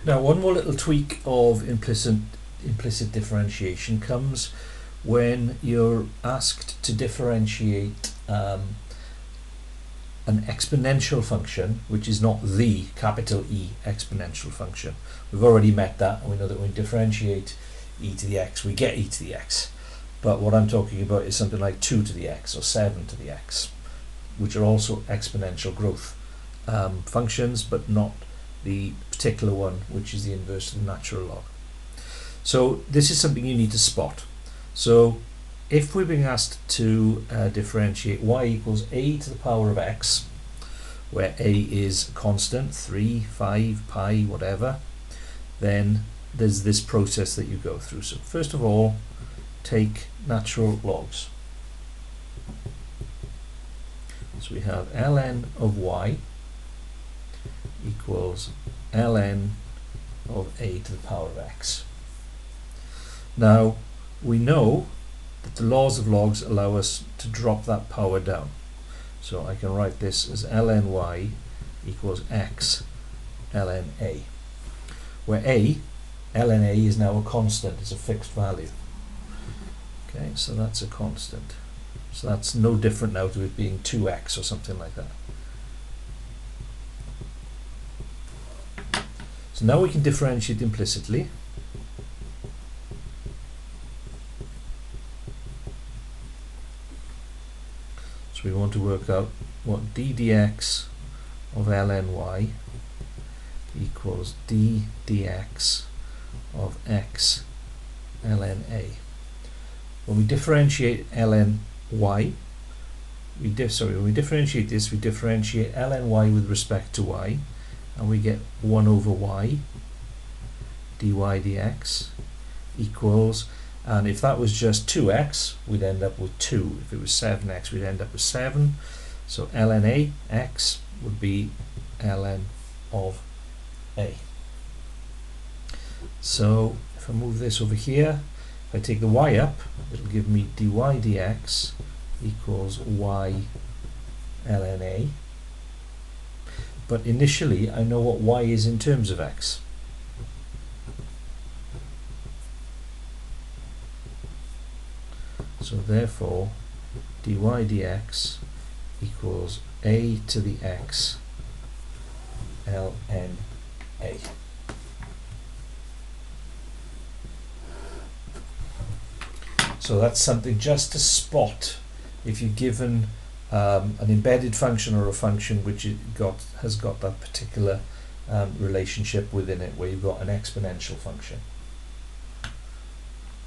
Now, one more little tweak of implicit differentiation comes when you're asked to differentiate an exponential function, which is not the capital E exponential function. We've already met that, and we know that when we differentiate e to the x, we get e to the x. But what I'm talking about is something like 2 to the x or 7 to the x, which are also exponential growth functions, but not the particular one, which is the inverse of the natural log. So this is something you need to spot. So if we're being asked to differentiate y equals a to the power of x, where a is constant, 3, 5, pi, whatever, then there's this process that you go through. So first of all, take natural logs. So we have ln of y equals ln of a to the power of x. Now, we know that the laws of logs allow us to drop that power down. So I can write this as ln y equals x ln a, where a, ln a is now a constant, it's a fixed value. Okay, so that's a constant. So that's no different now to it being 2x or something like that. So now we can differentiate implicitly. So we want to work out what d dx of ln y equals d dx of x ln a. When we differentiate ln y, when we differentiate this, we differentiate ln y with respect to y, and we get 1 over y dy dx equals, and if that was just 2x, we'd end up with 2. If it was 7x, we'd end up with 7. So ln a, x, would be ln of a. So if I move this over here, if I take the y up, it'll give me dy dx equals y ln a. But initially, I know what y is in terms of x. So therefore, dy dx equals a to the x ln a. So that's something just to spot if you're given an embedded function or a function which has got that particular relationship within it, where you've got an exponential function.